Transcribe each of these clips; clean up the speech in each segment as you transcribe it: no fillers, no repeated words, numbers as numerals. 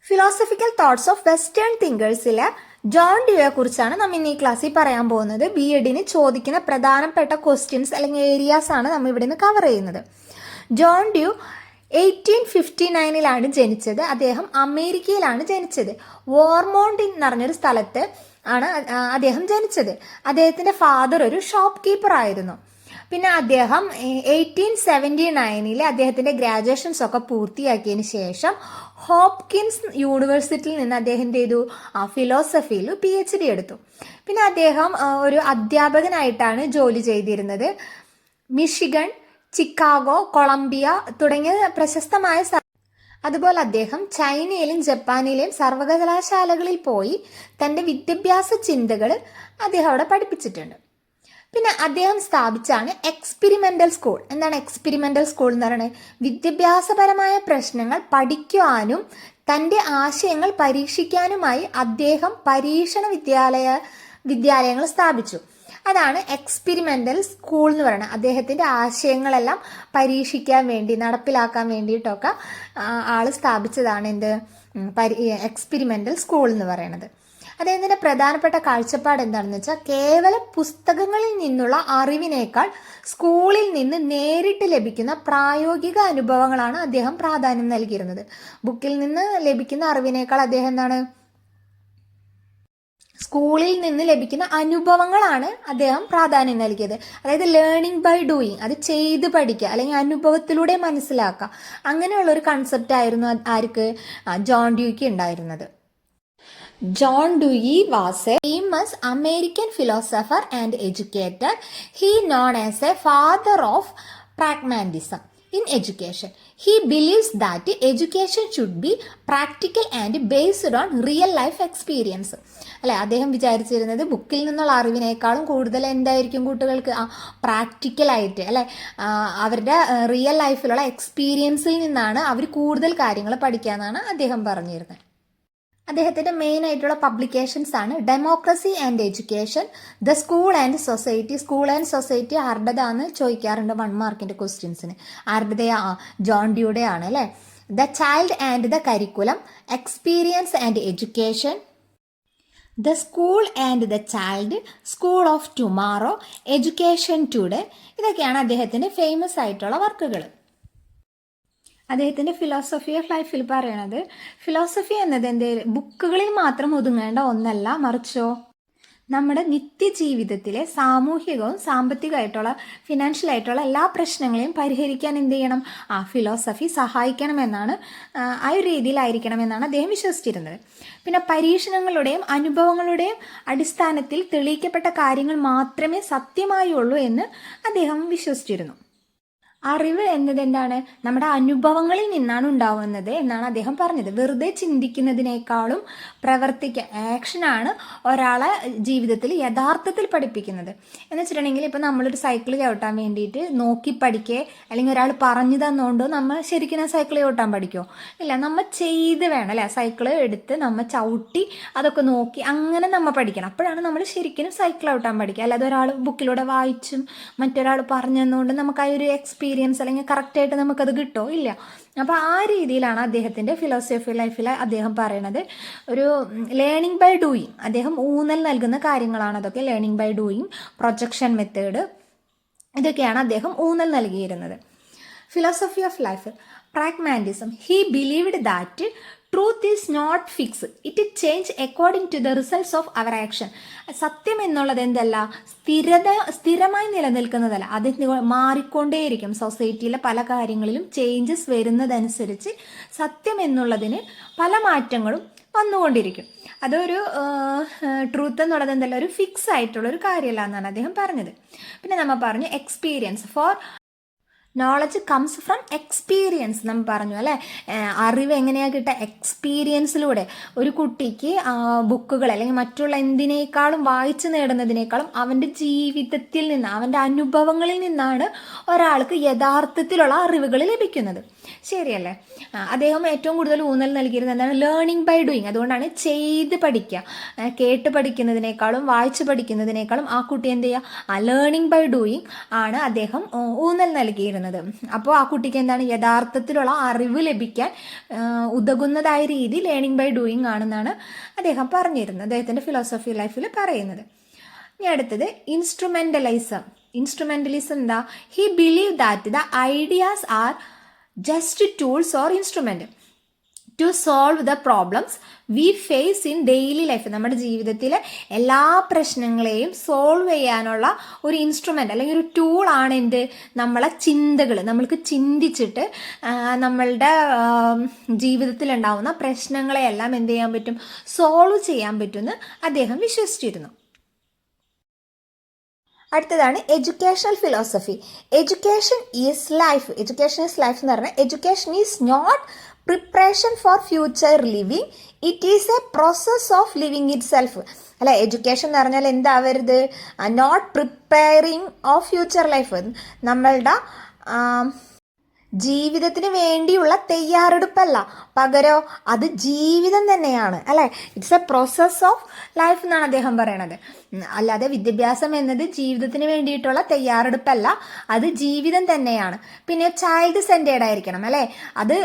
Philosophical thoughts of western തിങ്കേഴ്സിലെ John ഡ്യൂയെ കുറിച്ചാണ് നമ്മൾ ഇന്ന് ഈ ക്ലാസ്സിൽ പറയാൻ പോകുന്നത്. ബി എഡിന് ചോദിക്കുന്ന പ്രധാനപ്പെട്ട ക്വസ്റ്റ്യൻസ് അല്ലെങ്കിൽ ഏരിയാസ് ആണ് നമ്മൾ ഇവിടെ നിന്ന് കവർ ചെയ്യുന്നത്. ജോൺ ഡ്യൂ 1859 ജനിച്ചത്. അദ്ദേഹം അമേരിക്കയിലാണ് ജനിച്ചത്. വോർമോണ്ട് എന്ന് പറഞ്ഞൊരു സ്ഥലത്ത് ആണ് അദ്ദേഹം ജനിച്ചത്. അദ്ദേഹത്തിന്റെ ഫാദർ ഒരു ഷോപ്പ് കീപ്പർ ആയിരുന്നു. പിന്നെ അദ്ദേഹം 1879 അദ്ദേഹത്തിന്റെ ഗ്രാജുവേഷൻസ് ഒക്കെ പൂർത്തിയാക്കിയതിന് ശേഷം ഹോപ്കിൻസ് യൂണിവേഴ്സിറ്റിയിൽ നിന്ന് അദ്ദേഹം എന്ത് ചെയ്തു, ഫിലോസഫിയിൽ PhD എടുത്തു. പിന്നെ അദ്ദേഹം ഒരു അധ്യാപകനായിട്ടാണ് ജോലി ചെയ്തിരുന്നത്. മിഷിഗൺ, ചിക്കാഗോ, കൊളംബിയ തുടങ്ങിയ പ്രശസ്തമായ അതുപോലെ അദ്ദേഹം ചൈനയിലും ജപ്പാനിലെയും സർവകലാശാലകളിൽ പോയി തൻ്റെ വിദ്യാഭ്യാസ ചിന്തകൾ അദ്ദേഹം അവിടെ പഠിപ്പിച്ചിട്ടുണ്ട്. പിന്നെ അദ്ദേഹം സ്ഥാപിച്ചാണ് എക്സ്പെരിമെന്റൽ സ്കൂൾ. എന്താണ് എക്സ്പെരിമെന്റൽ സ്കൂൾ എന്ന് പറയുന്നത്? വിദ്യാഭ്യാസപരമായ പ്രശ്നങ്ങൾ പഠിക്കുവാനും തൻ്റെ ആശയങ്ങൾ പരീക്ഷിക്കാനുമായി അദ്ദേഹം പരീക്ഷണ വിദ്യാലയങ്ങൾ സ്ഥാപിച്ചു. അതാണ് എക്സ്പെരിമെന്റൽ സ്കൂൾ എന്ന് പറയുന്നത്. അദ്ദേഹത്തിൻ്റെ ആശയങ്ങളെല്ലാം പരീക്ഷിക്കാൻ വേണ്ടി, നടപ്പിലാക്കാൻ വേണ്ടിയിട്ടൊക്കെ ആൾ സ്ഥാപിച്ചതാണ് എക്സ്പെരിമെന്റൽ സ്കൂൾ എന്ന് പറയുന്നത്. അദ്ദേഹത്തിൻ്റെ പ്രധാനപ്പെട്ട കാഴ്ചപ്പാട് എന്താണെന്ന് വെച്ചാൽ, കേവലം പുസ്തകങ്ങളിൽ നിന്നുള്ള അറിവിനേക്കാൾ സ്കൂളിൽ നിന്ന് നേരിട്ട് ലഭിക്കുന്ന പ്രായോഗിക അനുഭവങ്ങളാണ് അദ്ദേഹം പ്രാധാന്യം നൽകിയിരുന്നത്. ബുക്കിൽ നിന്ന് ലഭിക്കുന്ന അറിവിനേക്കാൾ അദ്ദേഹം സ്കൂളിൽ നിന്ന് ലഭിക്കുന്ന അനുഭവങ്ങളാണ് അദ്ദേഹം പ്രാധാന്യം നൽകിയത്. അതായത് ലേണിംഗ് ബൈ ഡൂയിങ്, അത് ചെയ്ത് പഠിക്കുക അല്ലെങ്കിൽ അനുഭവത്തിലൂടെ മനസ്സിലാക്കുക, അങ്ങനെയുള്ള ഒരു കൺസെപ്റ്റ് ആയിരുന്നു ആർക്ക്, ജോൺ ഡ്യൂയ്ക്ക് ഉണ്ടായിരുന്നത്. John Dewey was a famous American philosopher and educator. He known as a father of pragmatism in education. He believes that education should be practical and based on real life experience. അല്ലെ, അദ്ദേഹം വിചാരിച്ചിരുന്നത് ബുക്കിൽ നിന്നുള്ള അറിവിനേക്കാളും കൂടുതൽ എന്തായിരിക്കും കുട്ടികൾക്ക് പ്രാക്ടിക്കലായിട്ട്, അല്ലെ, അവരുടെ റിയൽ ലൈഫിലുള്ള എക്സ്പീരിയൻസിൽ നിന്നാണ് അവർ കൂടുതൽ കാര്യങ്ങൾ പഠിക്കാമെന്നാണ് അദ്ദേഹം പറഞ്ഞിരുന്നത്. അദ്ദേഹത്തിൻ്റെ മെയിൻ ആയിട്ടുള്ള പബ്ലിക്കേഷൻസ് ആണ് democracy and education, the school and society. School and society ആരുടേതാന്ന് ചോദിക്കാറുണ്ട് 1 മാർക്കിൻ്റെ ക്വസ്റ്റ്യൻസിന്. ആരുടേതാ? ജോൺ ഡ്യൂയുടെ ആണ്, അല്ലേ. The child and the curriculum, experience and education, the school and the child, school of tomorrow, education today. ഇതൊക്കെയാണ് അദ്ദേഹത്തിൻ്റെ ഫേമസ് ആയിട്ടുള്ള വർക്കുകൾ. അദ്ദേഹത്തിൻ്റെ ഫിലോസഫി ഓഫ് ലൈഫിൽ പറയണത്, ഫിലോസഫി എന്നത് ബുക്കുകളിൽ മാത്രം ഒതുങ്ങേണ്ട ഒന്നല്ല, മറിച്ചോ നമ്മുടെ നിത്യജീവിതത്തിലെ സാമൂഹികവും സാമ്പത്തികമായിട്ടുള്ള ഫിനാൻഷ്യലായിട്ടുള്ള എല്ലാ പ്രശ്നങ്ങളെയും പരിഹരിക്കാൻ എന്ത് ചെയ്യണം, ഫിലോസഫി സഹായിക്കണമെന്നാണ്, ആ ഒരു രീതിയിലായിരിക്കണമെന്നാണ് അദ്ദേഹം വിശ്വസിച്ചിരുന്നത്. പിന്നെ പരീക്ഷണങ്ങളുടെയും അനുഭവങ്ങളുടെയും അടിസ്ഥാനത്തിൽ തെളിയിക്കപ്പെട്ട കാര്യങ്ങൾ മാത്രമേ സത്യമായുള്ളൂ എന്ന് അദ്ദേഹം വിശ്വസിച്ചിരുന്നു. അറിവ് എന്നത് എന്താണ്? നമ്മുടെ അനുഭവങ്ങളിൽ നിന്നാണ് ഉണ്ടാവുന്നത് എന്നാണ് അദ്ദേഹം പറഞ്ഞത്. വെറുതെ ചിന്തിക്കുന്നതിനേക്കാളും ആക്ഷനാണ് ഒരാളെ ജീവിതത്തിൽ യഥാർത്ഥത്തിൽ പഠിപ്പിക്കുന്നത്. എന്ന് വെച്ചിട്ടുണ്ടെങ്കിൽ ഇപ്പോൾ നമ്മളൊരു സൈക്കിൾ ചവിട്ടാൻ വേണ്ടിയിട്ട് നോക്കി പഠിക്കേ അല്ലെങ്കിൽ ഒരാൾ പറഞ്ഞു തന്നുകൊണ്ടോ നമ്മൾ ശരിക്കും ആ സൈക്കിൾ ചവിട്ടാൻ പഠിക്കുമോ? ഇല്ല, നമ്മൾ ചെയ്ത് വേണം, അല്ലേ. സൈക്കിൾ എടുത്ത് നമ്മൾ ചവിട്ടി അതൊക്കെ നോക്കി അങ്ങനെ നമ്മൾ പഠിക്കണം. അപ്പോഴാണ് നമ്മൾ ശരിക്കും സൈക്കിൾ ചവിട്ടാൻ പഠിക്കുക. അല്ലാതെ ഒരാൾ ബുക്കിലൂടെ വായിച്ചും മറ്റൊരാൾ പറഞ്ഞു തന്നുകൊണ്ട് നമുക്ക് ആ ഒരു അല്ലെങ്കിൽ കറക്റ്റായിട്ട് നമുക്കത് കിട്ടോ? ഇല്ല. അപ്പോൾ ആ രീതിയിലാണ് അദ്ദേഹത്തിൻ്റെ ഫിലോസഫി ലൈഫിൽ അദ്ദേഹം പറയണത്. ഒരു ലേണിംഗ് ബൈ ഡൂയിങ്, അദ്ദേഹം ഊന്നൽ നൽകുന്ന കാര്യങ്ങളാണ് അതൊക്കെ. Learning by doing, projection method, ഇതൊക്കെയാണ് അദ്ദേഹം ഊന്നൽ നൽകിയിരുന്നത്. Philosophy of life, pragmatism. He believed that truth is not fix, it change according to the results of our action. സത്യം എന്നുള്ളത് എന്തല്ല, സ്ഥിരമായി നിലനിൽക്കുന്നതല്ല, അത് മാറിക്കൊണ്ടേയിരിക്കും. സൊസൈറ്റിയിലെ പല കാര്യങ്ങളിലും ചേഞ്ചസ് വരുന്നതനുസരിച്ച് സത്യം എന്നുള്ളതിന് പല മാറ്റങ്ങളും വന്നുകൊണ്ടിരിക്കും. അതൊരു ട്രൂത്ത് എന്നുള്ളത് എന്തല്ല, ഒരു ഫിക്സ് ആയിട്ടുള്ളൊരു കാര്യമല്ല എന്നാണ് അദ്ദേഹം പറഞ്ഞത്. പിന്നെ നമ്മൾ പറഞ്ഞു experience. Four knowledge comes from experience നമ്മൾ പറഞ്ഞു, അല്ലേ. അറിവ് എങ്ങനെയാണ് കിട്ടുക? എക്സ്പീരിയൻസിലൂടെ. ഒരു കുട്ടിക്ക് ബുക്കുകൾ അല്ലെങ്കിൽ മറ്റുള്ള എന്തിനേക്കാളും വായിച്ചു നേടുന്നതിനേക്കാളും അവൻ്റെ ജീവിതത്തിൽ നിന്ന്, അവൻ്റെ അനുഭവങ്ങളിൽ നിന്നാണ് ഒരാൾക്ക് യഥാർത്ഥത്തിലുള്ള അറിവുകൾ ലഭിക്കുന്നത്. ശരിയല്ലേ? അദ്ദേഹം ഏറ്റവും കൂടുതൽ ഊന്നൽ നൽകിയിരുന്നത് എന്താണ്? Learning by doing. അതുകൊണ്ടാണ് ചെയ്ത് പഠിക്കുക. കേട്ട് പഠിക്കുന്നതിനേക്കാളും വായിച്ച് പഠിക്കുന്നതിനേക്കാളും ആ കുട്ടി എന്ത് ചെയ്യുക? ലേണിംഗ് ബൈ ഡൂയിങ് ആണ് അദ്ദേഹം ഊന്നൽ നൽകിയിരുന്നത്. അപ്പോൾ ആ കുട്ടിക്ക് എന്താണ്? യഥാർത്ഥത്തിലുള്ള അറിവ് ലഭിക്കാൻ ഉതകുന്നതായ രീതി ലേണിംഗ് ബൈ ഡൂയിങ് ആണെന്നാണ് അദ്ദേഹം പറഞ്ഞിരുന്നത്, അദ്ദേഹത്തിൻ്റെ ഫിലോസഫി ലൈഫിൽ പറയുന്നത്. ഇനി അടുത്തത് ഇൻസ്ട്രുമെന്റലിസം എന്താ? He believe that the ideas are just tools or instrument to solve the problems we face in daily life. നമ്മുടെ ജീവിതത്തിലെ എല്ലാ പ്രശ്നങ്ങളെയും സോൾവ് ചെയ്യാനുള്ള ഒരു ഇൻസ്ട്രുമെൻ്റ് അല്ലെങ്കിൽ ഒരു ടൂളാണ് എന്ത്? നമ്മളെ ചിന്തകൾ. നമ്മൾക്ക് ചിന്തിച്ചിട്ട് നമ്മളുടെ ജീവിതത്തിലുണ്ടാവുന്ന പ്രശ്നങ്ങളെയെല്ലാം എന്ത് ചെയ്യാൻ പറ്റും? സോൾവ് ചെയ്യാൻ പറ്റുമെന്ന് അദ്ദേഹം വിശ്വസിച്ചിരുന്നു. അടുത്തതാണ് educational philosophy. Education is life എന്ന് പറഞ്ഞാൽ education is not preparation for future living, it is a process of living itself. അല്ല, എഡ്യൂക്കേഷൻ എന്ന് പറഞ്ഞാൽ എന്താവരുത്? Not preparing of future life. നമ്മളുടെ ജീവിതത്തിന് വേണ്ടിയുള്ള തയ്യാറെടുപ്പല്ല, പകരം അത് ജീവിതം തന്നെയാണ്, അല്ലേ? It's a process of life എന്നാണ് അദ്ദേഹം പറയണത്. അല്ലാതെ വിദ്യാഭ്യാസം എന്നത് ജീവിതത്തിന് വേണ്ടിയിട്ടുള്ള തയ്യാറെടുപ്പല്ല, അത് ജീവിതം തന്നെയാണ്. പിന്നെ ചൈൽഡ് സെൻറ്റേർഡ് ആയിരിക്കണം, അല്ലേ? അത്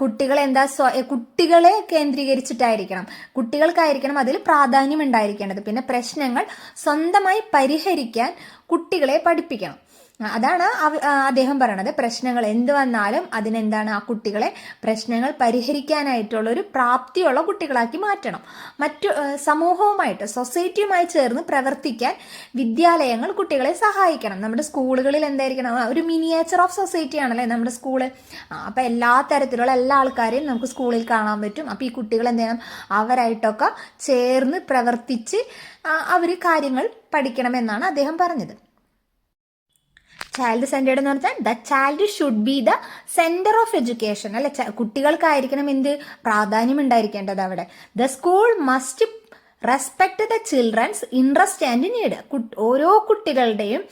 കുട്ടികളെ കേന്ദ്രീകരിച്ചിട്ടായിരിക്കണം, കുട്ടികൾക്കായിരിക്കണം അതിൽ പ്രാധാന്യം ഉണ്ടായിരിക്കേണ്ടത്. പിന്നെ പ്രശ്നങ്ങൾ സ്വന്തമായി പരിഹരിക്കാൻ കുട്ടികളെ പഠിപ്പിക്കണം. അതാണ് അദ്ദേഹം പറയണത്. പ്രശ്നങ്ങൾ എന്ത് വന്നാലും അതിനെന്താണ്? ആ കുട്ടികളെ പ്രശ്നങ്ങൾ പരിഹരിക്കാനായിട്ടുള്ള ഒരു പ്രാപ്തിയുള്ള കുട്ടികളാക്കി മാറ്റണം. മറ്റു സമൂഹവുമായിട്ട്, സൊസൈറ്റിയുമായി ചേർന്ന് പ്രവർത്തിക്കാൻ വിദ്യാലയങ്ങൾ കുട്ടികളെ സഹായിക്കണം. നമ്മുടെ സ്കൂളുകളിൽ എന്തായിരിക്കണം? ഒരു മിനിയേച്ചർ ഓഫ് സൊസൈറ്റി ആണല്ലേ നമ്മുടെ സ്കൂള്. അപ്പം എല്ലാ തരത്തിലുള്ള എല്ലാ ആൾക്കാരെയും നമുക്ക് സ്കൂളിൽ കാണാൻ പറ്റും. അപ്പം ഈ കുട്ടികൾ എന്ത് ചെയ്യണം? അവരായിട്ടൊക്കെ ചേർന്ന് പ്രവർത്തിച്ച് അവർ കാര്യങ്ങൾ പഠിക്കണമെന്നാണ് അദ്ദേഹം പറഞ്ഞത്. ചൈൽഡ് സെൻറ്റേർഡ് എന്ന് പറഞ്ഞാൽ the child should be the centre of education, അല്ലെ? കുട്ടികൾക്കായിരിക്കണം എന്ത്? പ്രാധാന്യം ഉണ്ടായിരിക്കേണ്ടത് അവിടെ. The school must respect the children's interest and need. ഓരോ കുട്ടികളുടെയും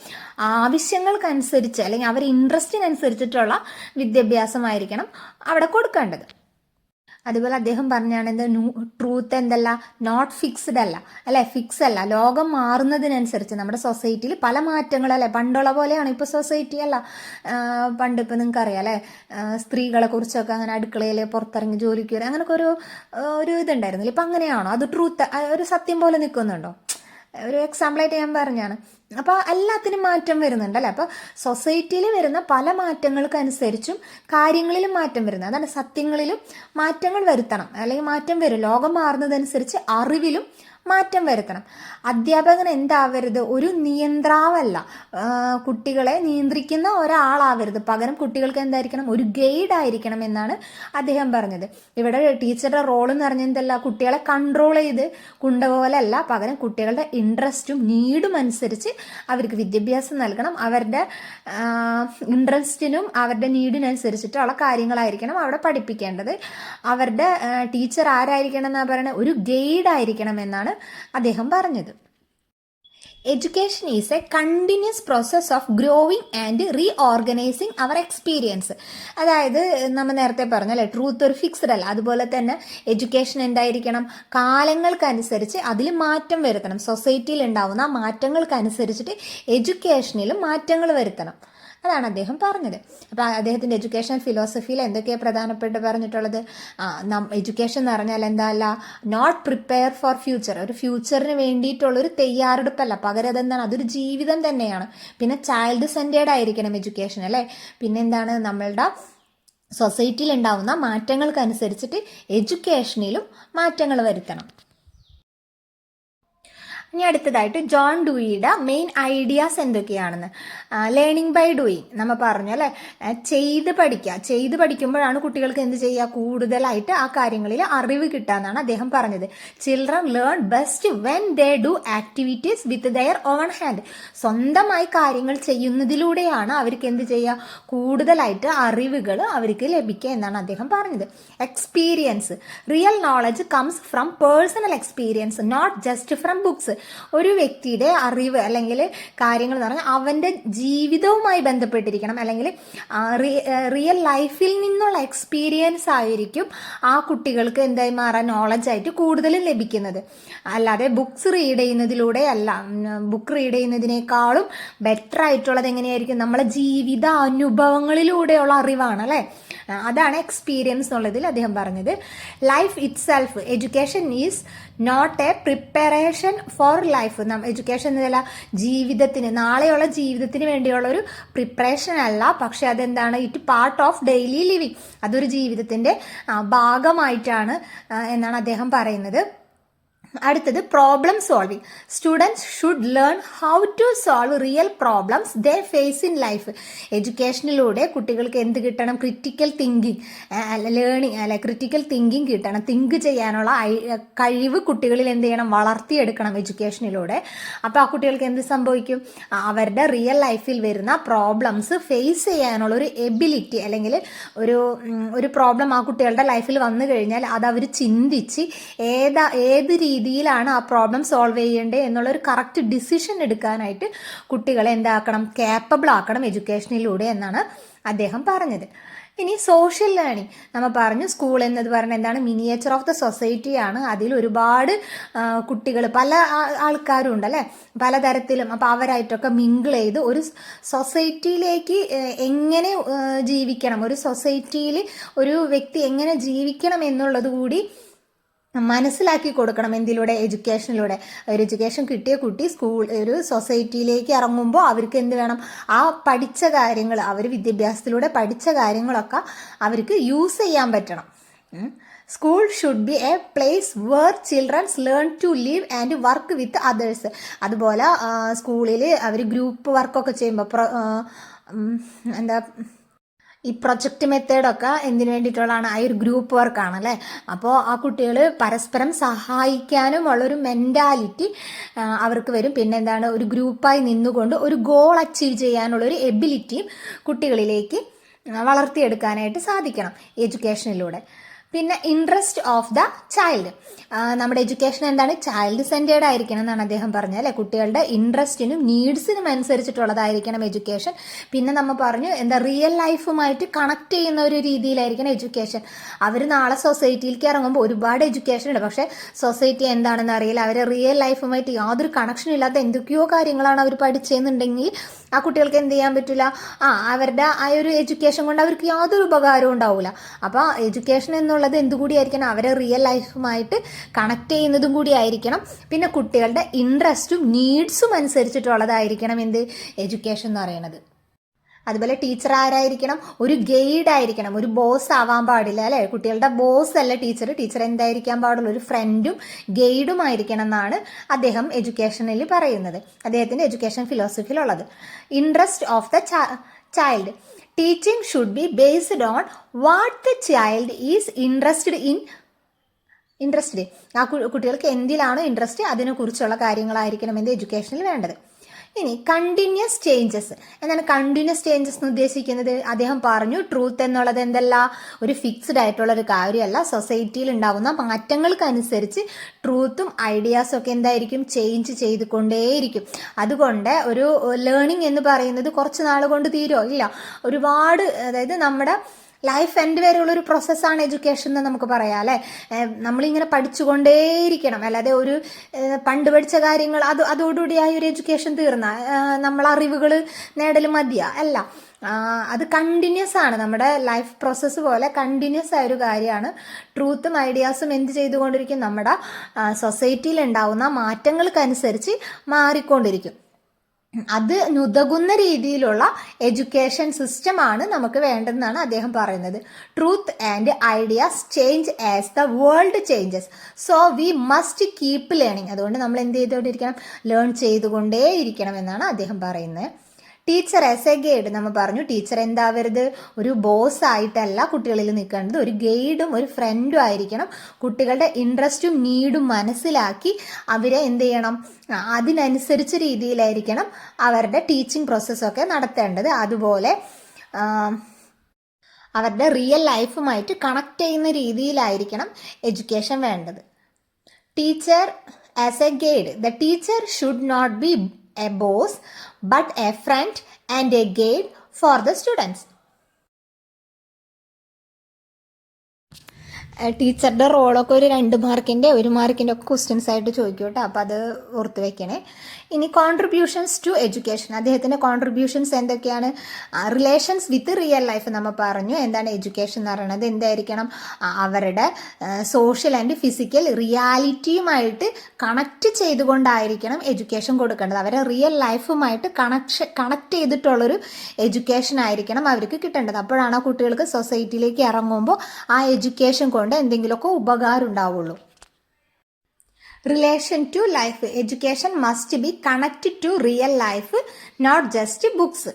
ആവശ്യങ്ങൾക്കനുസരിച്ച് അല്ലെങ്കിൽ അവരുടെ ഇൻട്രസ്റ്റിനനുസരിച്ചിട്ടുള്ള വിദ്യാഭ്യാസമായിരിക്കണം അവിടെ കൊടുക്കേണ്ടത്. അതുപോലെ അദ്ദേഹം പറഞ്ഞാണ് എന്ത്? ട്രൂത്ത് എന്തല്ല? നോട്ട് ഫിക്സ്ഡ് അല്ല, അല്ലെ? ഫിക്സ് അല്ല. ലോകം മാറുന്നതിനനുസരിച്ച് നമ്മുടെ സൊസൈറ്റിയിൽ പല മാറ്റങ്ങളല്ലേ? പണ്ടുള്ള പോലെയാണ് ഇപ്പോൾ സൊസൈറ്റി അല്ല. പണ്ട് ഇപ്പം നിങ്ങൾക്ക് അറിയാം, അല്ലേ? സ്ത്രീകളെ കുറിച്ചൊക്കെ അങ്ങനെ അടുക്കളയിൽ പുറത്തിറങ്ങി ജോലിക്ക് വരും, അങ്ങനെയൊക്കെ ഒരു ഇതുണ്ടായിരുന്നില്ല. ഇപ്പം അങ്ങനെയാണോ? അത് ട്രൂത്ത്, ഒരു സത്യം പോലെ നിൽക്കുന്നുണ്ടോ? ഒരു എക്സാമ്പിളായിട്ട് ഞാൻ പറഞ്ഞാണ്. അപ്പോൾ എല്ലാത്തിനും മാറ്റം വരുന്നുണ്ട്, അല്ലേ? അപ്പോൾ സൊസൈറ്റിയിൽ വരുന്ന പല മാറ്റങ്ങൾക്കനുസരിച്ചും കാര്യങ്ങളിലും മാറ്റം വരുന്നത്. അതാണ്, സത്യങ്ങളിലും മാറ്റങ്ങൾ വരുത്തണം, അല്ലെങ്കിൽ മാറ്റം വരും. ലോകം മാറുന്നതനുസരിച്ച് അറിവിലും മാറ്റം വരുത്തണം. അധ്യാപകൻ എന്താവരുത്? ഒരു നിയന്ത്രാവല്ല, കുട്ടികളെ നിയന്ത്രിക്കുന്ന ഒരാളാവരുത്. പകരം കുട്ടികൾക്ക് എന്തായിരിക്കണം? ഒരു ഗൈഡ് ആയിരിക്കണം എന്നാണ് അദ്ദേഹം പറഞ്ഞത്. ഇവിടെ ടീച്ചറുടെ റോൾ എന്ന് പറഞ്ഞാൽ എന്തല്ല? കുട്ടികളെ കൺട്രോൾ ചെയ്ത് കൊണ്ടുപോലല്ല, പകരം കുട്ടികളുടെ ഇൻട്രസ്റ്റും നീഡും അനുസരിച്ച് അവർക്ക് വിദ്യാഭ്യാസം നൽകണം. അവരുടെ ഇൻട്രസ്റ്റിനും അവരുടെ നീഡിനനുസരിച്ചിട്ടുള്ള കാര്യങ്ങളായിരിക്കണം അവിടെ പഠിപ്പിക്കേണ്ടത്. അവരുടെ ടീച്ചർ ആരായിരിക്കണം എന്നാണ് പറയുന്നത്? ഒരു ഗൈഡ് ആയിരിക്കണം എന്നാണ് അദ്ദേഹം പറഞ്ഞത്. Education is a continuous process of growing and reorganising our experience. അതായത് നമ്മൾ നേരത്തെ പറഞ്ഞല്ലേ, ട്രൂത്ത് ഒരു ഫിക്സ്ഡ് അല്ല. അതുപോലെ തന്നെ എഡ്യൂക്കേഷൻ എന്തായിരിക്കണം? കാലങ്ങൾക്കനുസരിച്ച് അതിൽ മാറ്റം വരുത്തണം. സൊസൈറ്റിയിൽ ഉണ്ടാവുന്ന മാറ്റങ്ങൾക്കനുസരിച്ചിട്ട് എഡ്യൂക്കേഷനിലും മാറ്റങ്ങൾ വരുത്തണം. അതാണ് അദ്ദേഹം പറഞ്ഞത്. അപ്പോൾ അദ്ദേഹത്തിൻ്റെ എഡ്യൂക്കേഷൻ ഫിലോസഫിയിൽ എന്തൊക്കെയാണ് പ്രധാനപ്പെട്ട് പറഞ്ഞിട്ടുള്ളത്? എഡ്യൂക്കേഷൻ എന്ന് പറഞ്ഞാൽ എന്തല്ല? നോട്ട് പ്രിപ്പയർ ഫോർ ഫ്യൂച്ചർ, ഒരു ഫ്യൂച്ചറിന് വേണ്ടിയിട്ടുള്ളൊരു തയ്യാറെടുപ്പല്ല, പകരം അതെന്താണ്? അതൊരു ജീവിതം തന്നെയാണ്. പിന്നെ ചൈൽഡ് സെൻറ്റേർഡ് ആയിരിക്കണം എഡ്യൂക്കേഷൻ, അല്ലേ? പിന്നെന്താണ്? നമ്മളുടെ സൊസൈറ്റിയിൽ ഉണ്ടാവുന്ന മാറ്റങ്ങൾക്കനുസരിച്ചിട്ട് എഡ്യൂക്കേഷനിലും മാറ്റങ്ങൾ വരുത്തണം. ഇനി അടുത്തതായിട്ട് ജോൺ ഡൂയിയുടെ മെയിൻ ഐഡിയാസ് എന്തൊക്കെയാണെന്ന്. ലേണിംഗ് ബൈ ഡൂയിങ് നമ്മൾ പറഞ്ഞു, അല്ലേ? ചെയ്ത് പഠിക്കുമ്പോഴാണ് കുട്ടികൾക്ക് എന്ത് ചെയ്യുക? കൂടുതലായിട്ട് ആ കാര്യങ്ങളിൽ അറിവ് കിട്ടുക എന്നാണ് അദ്ദേഹം പറഞ്ഞത്. Children learn best when they do activities with their own hand. സ്വന്തമായി കാര്യങ്ങൾ ചെയ്യുന്നതിലൂടെയാണ് അവർക്ക് എന്ത് ചെയ്യുക? കൂടുതലായിട്ട് അറിവുകൾ അവർക്ക് ലഭിക്കുക എന്നാണ് അദ്ദേഹം പറഞ്ഞത്. Experience, real knowledge comes from personal experience, not just from books. ഒരു വ്യക്തിയുടെ അറിവ് അല്ലെങ്കിൽ കാര്യങ്ങൾ എന്ന് പറഞ്ഞാൽ അവൻ്റെ ജീവിതവുമായി ബന്ധപ്പെട്ടിരിക്കണം, അല്ലെങ്കിൽ റിയൽ ലൈഫിൽ നിന്നുള്ള എക്സ്പീരിയൻസ് ആയിരിക്കും ആ കുട്ടികൾക്ക് എന്തായി മാറാൻ നോളജായിട്ട് കൂടുതലും ലഭിക്കുന്നത്. അല്ലാതെ ബുക്സ് റീഡ് ചെയ്യുന്നതിലൂടെ അല്ല. ബുക്ക് റീഡ് ചെയ്യുന്നതിനേക്കാളും ബെറ്റർ ആയിട്ടുള്ളത് എങ്ങനെയായിരിക്കും? നമ്മളെ ജീവിത അനുഭവങ്ങളിലൂടെയുള്ള അറിവാണ് അല്ലേ. അതാണ് എക്സ്പീരിയൻസ് എന്നുള്ളതിൽ അദ്ദേഹം പറഞ്ഞത്. Life itself, education is not a preparation for life. Education എന്നല്ല ജീവിതത്തിന്, നാളെയുള്ള ജീവിതത്തിന് വേണ്ടിയുള്ള ഒരു പ്രിപ്പറേഷൻ അല്ല, പക്ഷെ അതെന്താണ്? It part of daily living. അതൊരു ജീവിതത്തിന്റെ ഭാഗമായിട്ടാണ് എന്നാണ് അദ്ദേഹം പറയുന്നത്. അടുത്തത് problem solving. Students should learn how to solve real problems they face in life. എഡ്യൂക്കേഷനിലൂടെ കുട്ടികൾക്ക് എന്ത് കിട്ടണം? ക്രിറ്റിക്കൽ തിങ്കിങ്, ലേണിംഗ് അല്ലെ, ക്രിറ്റിക്കൽ തിങ്കിങ് കിട്ടണം. തിങ്ക് ചെയ്യാനുള്ള കഴിവ് കുട്ടികളിൽ എന്ത് ചെയ്യണം? വളർത്തിയെടുക്കണം എഡ്യൂക്കേഷനിലൂടെ. അപ്പോൾ ആ കുട്ടികൾക്ക് എന്ത് സംഭവിക്കും? അവരുടെ റിയൽ ലൈഫിൽ വരുന്ന പ്രോബ്ലംസ് ഫേസ് ചെയ്യാനുള്ള ഒരു എബിലിറ്റി, അല്ലെങ്കിൽ ഒരു പ്രോബ്ലം ആ കുട്ടികളുടെ ലൈഫിൽ വന്നു കഴിഞ്ഞാൽ അത് അവർ ചിന്തിച്ച് ഏത് രീതിയിലാണ് ആ പ്രോബ്ലം സോൾവ് ചെയ്യേണ്ടത് എന്നുള്ളൊരു കറക്റ്റ് ഡിസിഷൻ എടുക്കാനായിട്ട് കുട്ടികളെ എന്താക്കണം? കേപ്പബിൾ ആക്കണം എഡ്യൂക്കേഷനിലൂടെ എന്നാണ് അദ്ദേഹം പറഞ്ഞത്. ഇനി സോഷ്യൽ ലേണിംഗ് നമ്മൾ പറഞ്ഞു. സ്കൂൾ എന്നത് പറഞ്ഞാൽ എന്താണ്? മിനിയേച്ചർ ഓഫ് ദ സൊസൈറ്റിയാണ്. അതിൽ ഒരുപാട് കുട്ടികൾ, പല ആൾക്കാരും ഉണ്ട് അല്ലേ, പലതരത്തിലും. അപ്പോൾ അവരായിട്ടൊക്കെ മിങ്കിൾ ചെയ്ത് ഒരു സൊസൈറ്റിയിലേക്ക് എങ്ങനെ ജീവിക്കണം, ഒരു സൊസൈറ്റിയിൽ ഒരു വ്യക്തി എങ്ങനെ ജീവിക്കണം എന്നുള്ളത് കൂടി മനസ്സിലാക്കി കൊടുക്കണം. എന്തിലൂടെ? എഡ്യൂക്കേഷനിലൂടെ. ഒരു എഡ്യൂക്കേഷൻ കിട്ടിയ കുട്ടി ഒരു സൊസൈറ്റിയിലേക്ക് ഇറങ്ങുമ്പോൾ അവർക്ക് എന്ത് വേണം? ആ പഠിച്ച കാര്യങ്ങൾ, അവർ വിദ്യാഭ്യാസത്തിലൂടെ പഠിച്ച കാര്യങ്ങളൊക്കെ അവർക്ക് യൂസ് ചെയ്യാൻ പറ്റണം. School should be a place where childrens learn to live and work with others. അതുപോലെ സ്കൂളിൽ അവർ ഗ്രൂപ്പ് വർക്കൊക്കെ ചെയ്യുമ്പോൾ ഈ പ്രൊജക്റ്റ് മെത്തേഡൊക്കെ എന്തിനു വേണ്ടിയിട്ടുള്ളതാണ്? ആ ഒരു ഗ്രൂപ്പ് വർക്കാണ് അല്ലേ. അപ്പോൾ ആ കുട്ടികൾ പരസ്പരം സഹായിക്കാനും ഉള്ളൊരു മെൻറ്റാലിറ്റി അവർക്ക് വരും. പിന്നെ എന്താണ്? ഒരു ഗ്രൂപ്പായി നിന്നുകൊണ്ട് ഒരു ഗോൾ അച്ചീവ് ചെയ്യാനുള്ളൊരു എബിലിറ്റിയും കുട്ടികളിലേക്ക് വളർത്തിയെടുക്കാനായിട്ട് സാധിക്കണം എഡ്യൂക്കേഷനിലൂടെ. പിന്നെ ഇൻട്രസ്റ്റ് ഓഫ് ദ ചൈൽഡ്. നമ്മുടെ എഡ്യൂക്കേഷൻ എന്താണ്? ചൈൽഡ് സെൻറ്റേർഡ് ആയിരിക്കണം എന്നാണ് അദ്ദേഹം പറഞ്ഞത് അല്ലേ. കുട്ടികളുടെ ഇൻട്രസ്റ്റിനും നീഡ്സിനും അനുസരിച്ചിട്ടുള്ളതായിരിക്കണം എഡ്യൂക്കേഷൻ. പിന്നെ നമ്മൾ പറഞ്ഞു റിയൽ ലൈഫുമായിട്ട് കണക്ട് ചെയ്യുന്ന ഒരു രീതിയിലായിരിക്കണം എഡ്യൂക്കേഷൻ. അവർ നാളെ സൊസൈറ്റിയിലേക്ക് ഇറങ്ങുമ്പോൾ ഒരുപാട് എഡ്യൂക്കേഷൻ ഉണ്ട്, പക്ഷേ സൊസൈറ്റി എന്താണെന്ന് അറിയില്ല. അവർ റിയൽ ലൈഫുമായിട്ട് യാതൊരു കണക്ഷനും ഇല്ലാത്ത എന്തൊക്കെയോ കാര്യങ്ങളാണ് അവർ പഠിച്ചതെന്നുണ്ടെങ്കിൽ ആ കുട്ടികൾക്ക് എന്ത് ചെയ്യാൻ പറ്റില്ല? അവരുടെ ആ ഒരു എഡ്യൂക്കേഷൻ കൊണ്ട് അവർക്ക് യാതൊരു ഉപകാരവും ഉണ്ടാവില്ല. അപ്പോൾ എഡ്യൂക്കേഷൻ എന്നുള്ളത് എന്തുകൂടിയായിരിക്കണം? അവരെ റിയൽ ലൈഫുമായിട്ട് കണക്ട് ചെയ്യുന്നതും കൂടി ആയിരിക്കണം. പിന്നെ കുട്ടികളുടെ ഇൻട്രസ്റ്റും നീഡ്സും അനുസരിച്ചിട്ടുള്ളതായിരിക്കണം എഡ്യൂക്കേഷൻ എന്ന് പറയുന്നത്. അതുപോലെ ടീച്ചർ ആരായിരിക്കണം? ഒരു ഗൈഡ് ആയിരിക്കണം, ഒരു ബോസ് ആവാൻ പാടില്ല അല്ലെ. കുട്ടികളുടെ ബോസ് അല്ല ടീച്ചർ. ടീച്ചർ എന്തായിരിക്കാൻ പാടുള്ളൂ? ഒരു ഫ്രണ്ടും ഗൈഡും ആയിരിക്കണം എന്നാണ് അദ്ദേഹം എഡ്യൂക്കേഷനിൽ പറയുന്നത്, അദ്ദേഹത്തിന്റെ എഡ്യൂക്കേഷൻ ഫിലോസഫിയിലുള്ളത്. Interest of the child. Teaching should be based on what the child is interested ആ കുട്ടികൾക്ക് എന്തിലാണോ ഇൻട്രസ്റ്റ് അതിനെക്കുറിച്ചുള്ള കാര്യങ്ങളായിരിക്കണം എഡ്യൂക്കേഷനിൽ വേണ്ടത്. ഇനി കണ്ടിന്യൂസ് ചേഞ്ചസ്. എന്താണ് കണ്ടിന്യൂസ് ചേഞ്ചസ് എന്ന് ഉദ്ദേശിക്കുന്നത്? അദ്ദേഹം പറഞ്ഞു ട്രൂത്ത് എന്നുള്ളത് എന്തല്ല, ഒരു ഫിക്സ്ഡ് ആയിട്ടുള്ള ഒരു കാര്യമല്ല. സൊസൈറ്റിയിൽ ഉണ്ടാകുന്ന മാറ്റങ്ങൾക്കനുസരിച്ച് ട്രൂത്തും ഐഡിയാസും ഒക്കെ എന്തായിരിക്കും? ചേഞ്ച് ചെയ്തുകൊണ്ടേയിരിക്കും. അതുകൊണ്ട് ഒരു ലേണിംഗ് എന്ന് പറയുന്നത് കുറച്ച് നാൾ കൊണ്ട് തീരുമോ? ഇല്ല. ഒരുപാട്, അതായത് നമ്മുടെ ലൈഫ് എൻഡ് വരെയുള്ളൊരു പ്രോസസ്സാണ് എഡ്യൂക്കേഷൻ എന്ന് നമുക്ക് പറയാം അല്ലേ. നമ്മളിങ്ങനെ പഠിച്ചുകൊണ്ടേയിരിക്കണം. അല്ലാതെ ഒരു പണ്ട് പഠിച്ച കാര്യങ്ങൾ അതോടുകൂടി ആ ഒരു എഡ്യൂക്കേഷൻ തീർന്ന നമ്മൾ അറിവുകൾ നേടൽ മതിയാ? അല്ല. അത് കണ്ടിന്യൂസ് ആണ്. നമ്മുടെ ലൈഫ് പ്രോസസ്സ് പോലെ കണ്ടിന്യൂസ് ആയ ഒരു കാര്യമാണ്. ട്രൂത്തും ഐഡിയാസും എന്ത് ചെയ്തുകൊണ്ടിരിക്കും? നമ്മുടെ സൊസൈറ്റിയിൽ ഉണ്ടാവുന്ന മാറ്റങ്ങൾക്കനുസരിച്ച് മാറിക്കൊണ്ടിരിക്കും. അതിനുതകുന്ന രീതിയിലുള്ള എഡ്യൂക്കേഷൻ സിസ്റ്റമാണ് നമുക്ക് വേണ്ടതെന്നാണ് അദ്ദേഹം പറയുന്നത്. Truth and ideas change as the world changes, so we must keep learning. അതുകൊണ്ട് നമ്മൾ എന്ത് ചെയ്തുകൊണ്ടിരിക്കണം? ലേൺ ചെയ്തുകൊണ്ടേയിരിക്കണം എന്നാണ് അദ്ദേഹം പറയുന്നത്. Teacher as A guide. നമ്മൾ പറഞ്ഞു ടീച്ചർ എന്താവരുത്? ഒരു ബോസ് ആയിട്ടല്ല കുട്ടികളിൽ നിൽക്കേണ്ടത്, ഒരു ഗൈഡും ഒരു ഫ്രണ്ടും ആയിരിക്കണം. കുട്ടികളുടെ ഇൻട്രസ്റ്റും നീഡും മനസ്സിലാക്കി അവരെ എന്ത് ചെയ്യണം? അതിനനുസരിച്ച രീതിയിലായിരിക്കണം അവരുടെ ടീച്ചിങ് പ്രോസസ്സൊക്കെ നടത്തേണ്ടത്. അതുപോലെ അവരുടെ റിയൽ ലൈഫുമായിട്ട് കണക്ട് ചെയ്യുന്ന രീതിയിലായിരിക്കണം എഡ്യൂക്കേഷൻ വേണ്ടത്. Teacher as a guide. The teacher should not be a boss but a friend and a guide for the students. ടീച്ചറുടെ റോളൊക്കെ ഒരു 2 മാർക്കിൻ്റെ 1 മാർക്കിൻ്റെ ഒക്കെ ക്വസ്റ്റ്യൻസ് ആയിട്ട് ചോദിക്കും കേട്ടോ. അപ്പോൾ അത് ഓർത്ത് വെക്കണേ. ഇനി കോൺട്രിബ്യൂഷൻസ് ടു എഡ്യൂക്കേഷൻ, അദ്ദേഹത്തിൻ്റെ കോൺട്രിബ്യൂഷൻസ് എന്തൊക്കെയാണ്? റിലേഷൻസ് വിത്ത് റിയൽ ലൈഫ് നമ്മൾ പറഞ്ഞു. എന്താണ് എഡ്യൂക്കേഷൻ എന്ന് പറയുന്നത്? എന്തായിരിക്കണം? അവരുടെ സോഷ്യൽ ആൻഡ് ഫിസിക്കൽ റിയാലിറ്റിയുമായിട്ട് കണക്റ്റ് ചെയ്തുകൊണ്ടായിരിക്കണം എഡ്യൂക്കേഷൻ കൊടുക്കേണ്ടത്. അവരെ റിയൽ ലൈഫുമായിട്ട് കണക്ട് ചെയ്തിട്ടുള്ളൊരു എഡ്യൂക്കേഷൻ ആയിരിക്കണം അവർക്ക് കിട്ടേണ്ടത്. അപ്പോഴാണ് ആ കുട്ടികൾക്ക് സൊസൈറ്റിയിലേക്ക് ഇറങ്ങുമ്പോൾ ആ എഡ്യൂക്കേഷൻ കൊണ്ട് എന്തെങ്കിലുമൊക്കെ ഉപകാരം ഉണ്ടാവുള്ളൂ. Relation to life, education must be connected to real life, not just books.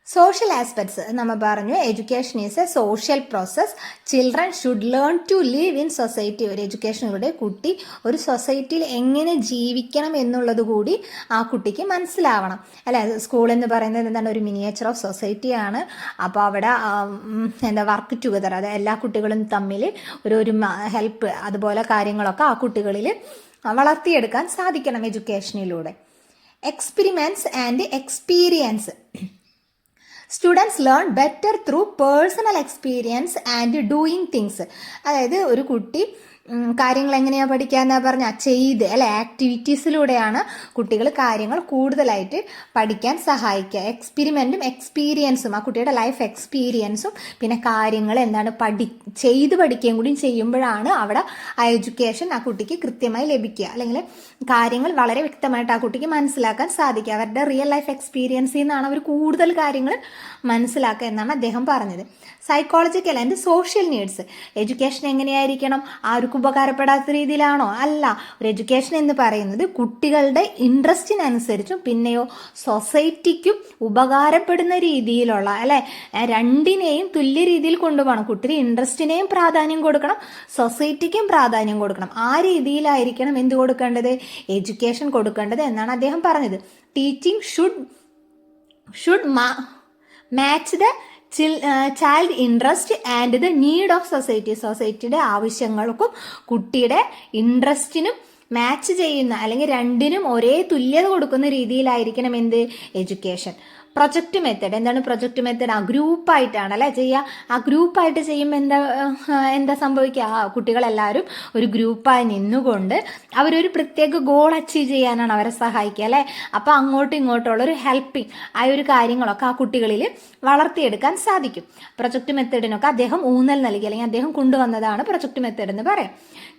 Social aspects നമ്മൾ പറഞ്ഞു. Education is a social process. Children should learn to live in society. ഒരു എഡ്യൂക്കേഷനിലൂടെ കുട്ടി ഒരു സൊസൈറ്റിയിൽ എങ്ങനെ ജീവിക്കണം എന്നുള്ളത് കൂടി ആ കുട്ടിക്ക് മനസ്സിലാവണം അല്ലേ. സ്കൂൾ എന്ന് പറയുന്നത് എന്താണ്? ഒരു മിനിയേച്ചർ ഓഫ് സൊസൈറ്റിയാണ്. അപ്പോൾ അവിടെ വർക്ക് ടുഗദർ, അത് എല്ലാ കുട്ടികളും തമ്മിൽ ഒരു ഹെൽപ്പ് അതുപോലെ കാര്യങ്ങളൊക്കെ ആ കുട്ടികളിൽ വളർത്തിയെടുക്കാൻ സാധിക്കണം എഡ്യൂക്കേഷനിലൂടെ. Experiments and experience. Students learn better through personal experience and doing things. അതായത് ഒരു കുട്ടി കാര്യങ്ങൾ എങ്ങനെയാണ് പഠിക്കാന്ന് പറഞ്ഞാൽ ചെയ്ത് അല്ലെ ആക്ടിവിറ്റീസിലൂടെയാണ് കുട്ടികൾ കാര്യങ്ങൾ കൂടുതലായിട്ട് പഠിക്കാൻ സഹായിക്കുക. എക്സ്പെരിമെൻറ്റും എക്സ്പീരിയൻസും, ആ കുട്ടിയുടെ ലൈഫ് എക്സ്പീരിയൻസും പിന്നെ കാര്യങ്ങൾ ചെയ്ത് പഠിക്കുകയും കൂടി ചെയ്യുമ്പോഴാണ് അവിടെ ആ എഡ്യൂക്കേഷൻ ആ കുട്ടിക്ക് കൃത്യമായി ലഭിക്കുക. അല്ലെങ്കിൽ കാര്യങ്ങൾ വളരെ വ്യക്തമായിട്ട് ആ കുട്ടിക്ക് മനസ്സിലാക്കാൻ സാധിക്കുക. അവരുടെ റിയൽ ലൈഫ് എക്സ്പീരിയൻസിൽ നിന്നാണ് അവർ കൂടുതൽ കാര്യങ്ങൾ മനസ്സിലാക്കുക എന്നാണ് അദ്ദേഹം പറഞ്ഞത്. Psychological and social needs. Education എങ്ങനെയായിരിക്കണം? ആർക്കും ഉപകാരപ്പെടാത്ത രീതിയിലാണോ? അല്ല. ഒരു എഡ്യൂക്കേഷൻ എന്ന് പറയുന്നത് കുട്ടികളുടെ ഇൻട്രസ്റ്റിനനുസരിച്ചും പിന്നെയോ സൊസൈറ്റിക്കും ഉപകാരപ്പെടുന്ന രീതിയിലുള്ള അല്ലെ, രണ്ടിനെയും തുല്യ രീതിയിൽ കൊണ്ടുപോകണം. കുട്ടിയുടെ ഇൻട്രസ്റ്റിനെയും പ്രാധാന്യം കൊടുക്കണം, സൊസൈറ്റിക്കും പ്രാധാന്യം കൊടുക്കണം. ആ രീതിയിലായിരിക്കണം എന്ത് കൊടുക്കേണ്ടത്? എഡ്യൂക്കേഷൻ കൊടുക്കേണ്ടത് എന്നാണ് അദ്ദേഹം പറഞ്ഞത്. Teaching should match the child interest and the need of society. സൊസൈറ്റിയുടെ ആവശ്യങ്ങൾക്കും കുട്ടിയുടെ ഇൻട്രസ്റ്റിനും മാച്ച് ചെയ്യുന്ന അല്ലെങ്കിൽ രണ്ടിനും ഒരേ തുല്യത കൊടുക്കുന്ന രീതിയിലായിരിക്കണം എന്ത്? എഡ്യൂക്കേഷൻ. Project method. എന്താണ് പ്രൊജക്റ്റ് മെത്തേഡ്? ആ ഗ്രൂപ്പായിട്ടാണ് അല്ലേ ചെയ്യുക. ആ ഗ്രൂപ്പായിട്ട് ചെയ്യുമ്പോൾ എന്താ സംഭവിക്കുക? ആ കുട്ടികളെല്ലാവരും ഒരു ഗ്രൂപ്പായി നിന്നുകൊണ്ട് അവരൊരു പ്രത്യേക ഗോൾ അച്ചീവ് ചെയ്യാനാണ് അവരെ സഹായിക്കുക അല്ലേ. അപ്പോൾ അങ്ങോട്ടും ഇങ്ങോട്ടുള്ള ഒരു ഹെൽപ്പിംഗ് ആ ഒരു കാര്യങ്ങളൊക്കെ ആ കുട്ടികളിൽ വളർത്തിയെടുക്കാൻ സാധിക്കും. പ്രൊജക്റ്റ് മെത്തേഡിനൊക്കെ അദ്ദേഹം ഊന്നൽ നൽകി അല്ലെങ്കിൽ അദ്ദേഹം കൊണ്ടുവന്നതാണ് പ്രൊജക്റ്റ് മെത്തേഡ് എന്ന് പറയാം.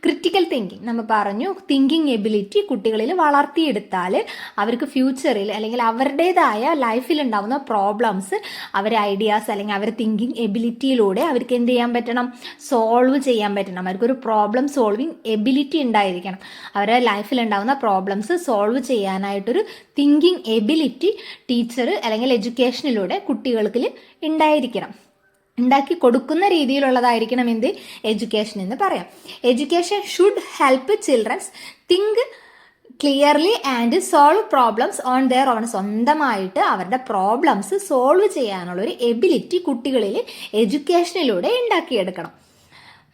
ക്രിറ്റിക്കൽ തിങ്കിങ് നമ്മൾ പറഞ്ഞു. തിങ്കിങ് എബിലിറ്റി കുട്ടികളിൽ വളർത്തിയെടുത്താൽ അവർക്ക് ഫ്യൂച്ചറിൽ അല്ലെങ്കിൽ അവരുടേതായ ലൈഫിൽ ഉണ്ടാവുന്ന പ്രോബ്ലംസ് അവരെ ഐഡിയാസ് അല്ലെങ്കിൽ അവരുടെ തിങ്കിങ് എബിലിറ്റിയിലൂടെ അവർക്ക് എന്ത് ചെയ്യാൻ പറ്റണം? സോൾവ് ചെയ്യാൻ പറ്റണം. അവർക്കൊരു പ്രോബ്ലം സോൾവിങ് എബിലിറ്റി ഉണ്ടായിരിക്കണം. അവരുടെ ലൈഫിൽ ഉണ്ടാവുന്ന പ്രോബ്ലംസ് സോൾവ് ചെയ്യാനായിട്ടൊരു തിങ്കിങ് എബിലിറ്റി ടീച്ചർ അല്ലെങ്കിൽ എഡ്യൂക്കേഷനിലൂടെ കുട്ടികൾക്ക് ഉണ്ടാക്കി കൊടുക്കുന്ന രീതിയിലുള്ളതായിരിക്കണം എന്ത്? എഡ്യൂക്കേഷൻ എന്ന് പറയാം. Education should help children's think clearly and solve problems on their own. സ്വന്തമായിട്ട് അവരുടെ പ്രോബ്ലംസ് സോൾവ് ചെയ്യാനുള്ള ഒരു എബിലിറ്റി കുട്ടികളിൽ എഡ്യൂക്കേഷനിലൂടെ ഉണ്ടാക്കിയെടുക്കണം.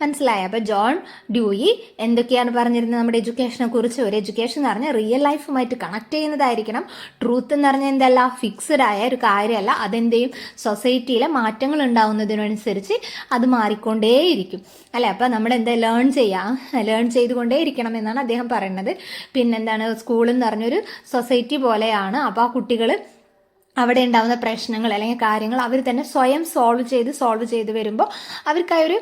മനസ്സിലായ? അപ്പോൾ ജോൺ ഡ്യൂയി എന്തൊക്കെയാണ് പറഞ്ഞിരുന്നത് നമ്മുടെ എഡ്യൂക്കേഷനെ കുറിച്ച്? ഒരു എഡ്യൂക്കേഷൻ എന്ന് പറഞ്ഞാൽ റിയൽ ലൈഫുമായിട്ട് കണക്ട് ചെയ്യുന്നതായിരിക്കണം. ട്രൂത്ത് എന്ന് പറഞ്ഞാൽ എന്തല്ല? ഫിക്സഡ് ആയ ഒരു കാര്യമല്ല. അതെന്തെയും സൊസൈറ്റിയിലെ മാറ്റങ്ങൾ ഉണ്ടാവുന്നതിനനുസരിച്ച് അത് മാറിക്കൊണ്ടേയിരിക്കും അല്ലേ. അപ്പോൾ നമ്മൾ ലേൺ ചെയ്തുകൊണ്ടേ ഇരിക്കണം എന്നാണ് അദ്ദേഹം പറയുന്നത്. പിന്നെന്താണ്? സ്കൂൾ എന്ന് പറഞ്ഞൊരു സൊസൈറ്റി പോലെയാണ്. അപ്പോൾ ആ കുട്ടികൾ അവിടെ ഉണ്ടാകുന്ന പ്രശ്നങ്ങൾ അല്ലെങ്കിൽ കാര്യങ്ങൾ അവർ തന്നെ സ്വയം സോൾവ് ചെയ്ത് വരുമ്പോൾ അവർക്ക് ആ ഒരു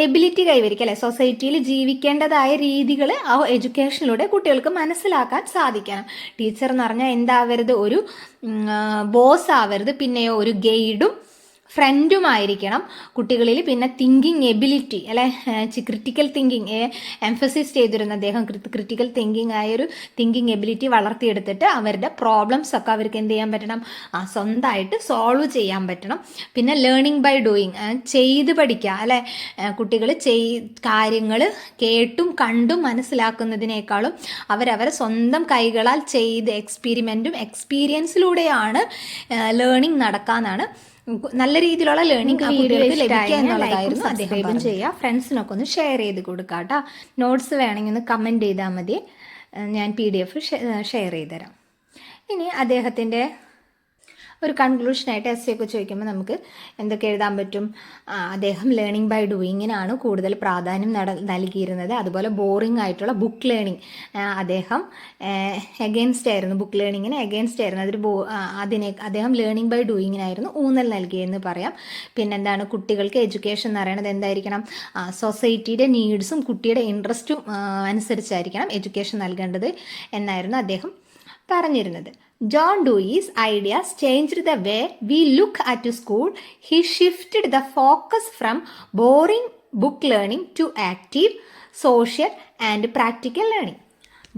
എബിലിറ്റി കൈവരിക്കും അല്ലെ. സൊസൈറ്റിയിൽ ജീവിക്കേണ്ടതായ രീതികൾ ആ എഡ്യൂക്കേഷനിലൂടെ കുട്ടികൾക്ക് മനസ്സിലാക്കാൻ സാധിക്കണം. ടീച്ചർ എന്ന് പറഞ്ഞാൽ എന്താവരുത്? ഒരു ബോസ് ആവരുത്. പിന്നെയോ ഒരു ഗൈഡും ഫ്രണ്ടുമായിരിക്കണം കുട്ടികളിൽ. പിന്നെ തിങ്കിങ് എബിലിറ്റി അല്ലെ, ക്രിട്ടിക്കൽ തിങ്കിങ് എംഫസിസ് ചെയ്തിരുന്ന അദ്ദേഹം. ക്രിട്ടിക്കൽ തിങ്കിങ് ആയൊരു തിങ്കിങ് എബിലിറ്റി വളർത്തിയെടുത്തിട്ട് അവരുടെ പ്രോബ്ലംസ് ഒക്കെ അവർക്ക് എന്ത് ചെയ്യാൻ പറ്റണം? സ്വന്തമായിട്ട് സോൾവ് ചെയ്യാൻ പറ്റണം. പിന്നെ ലേണിംഗ് ബൈ ഡൂയിങ്, ചെയ്ത് പഠിക്കുക അല്ലെ. കുട്ടികൾ കാര്യങ്ങൾ കേട്ടും കണ്ടും മനസ്സിലാക്കുന്നതിനേക്കാളും അവരവരെ സ്വന്തം കൈകളാൽ ചെയ്ത് എക്സ്പീരിമെൻറ്റും എക്സ്പീരിയൻസിലൂടെയാണ് ലേണിംഗ് നടക്കാന്നാണ് നല്ല രീതിയിലുള്ള ലേണിംഗ് കുട്ടികൾക്ക് ലഭിക്കുക എന്നുള്ളതായിരുന്നു അദ്ദേഹം സബ്സ്ക്രൈബും പറഞ്ഞത്. ചെയ്യുക, ഫ്രണ്ട്സിനൊക്കെ ഒന്ന് ഷെയർ ചെയ്ത് കൊടുക്കുക കേട്ടോ. നോട്ട്സ് വേണമെങ്കിൽ ഒന്ന് കമൻറ്റ് ചെയ്താൽ മതി, ഞാൻ PDF ഷെയർ ചെയ്തുതരാം. ഇനി അദ്ദേഹത്തിൻ്റെ ഒരു കൺക്ലൂഷനായിട്ട് ഒക്കെ ചോദിക്കുമ്പോൾ നമുക്ക് എന്തൊക്കെ എഴുതാൻ പറ്റും? അദ്ദേഹം ലേണിംഗ് ബൈ ഡൂയിങ്ങിനാണ് കൂടുതൽ പ്രാധാന്യം നൽകിയിരുന്നത്. അതുപോലെ ബോറിംഗ് ആയിട്ടുള്ള ബുക്ക് ലേണിംഗ് അദ്ദേഹം എഗെയിൻസ്റ്റ് ആയിരുന്നു, ബുക്ക് ലേണിങ്ങിന് എഗെയിൻസ്റ്റ് ആയിരുന്നു. അദ്ദേഹം ലേണിംഗ് ബൈ ഡൂയിങ്ങിനായിരുന്നു ഊന്നൽ നൽകിയെന്ന് പറയാം. പിന്നെന്താണ്, കുട്ടികൾക്ക് എഡ്യൂക്കേഷൻ എന്ന് പറയുന്നത് എന്തായിരിക്കണം? സൊസൈറ്റിയുടെ നീഡ്സും കുട്ടിയുടെ ഇൻട്രസ്റ്റും അനുസരിച്ചായിരിക്കണം എഡ്യൂക്കേഷൻ നൽകേണ്ടത് എന്നായിരുന്നു അദ്ദേഹം പറഞ്ഞിരുന്നത്. John Dewey's ideas changed the way we look at school. He shifted the focus from boring book learning to active, social and practical learning.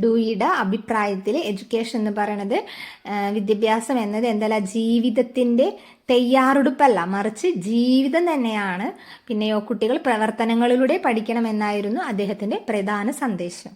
ഡൂയിയുടെ അഭിപ്രായത്തിൽ എഡ്യൂക്കേഷൻ എന്ന് പറയുന്നത് വിദ്യാഭ്യാസം എന്നത് എന്തല്ല, ജീവിതത്തിൻ്റെ തയ്യാറെടുപ്പല്ല, മറിച്ച് ജീവിതം തന്നെയാണ്. പിന്നെയോ കുട്ടികൾ പ്രവർത്തനങ്ങളിലൂടെ പഠിക്കണമെന്നായിരുന്നു അദ്ദേഹത്തിൻ്റെ പ്രധാന സന്ദേശം.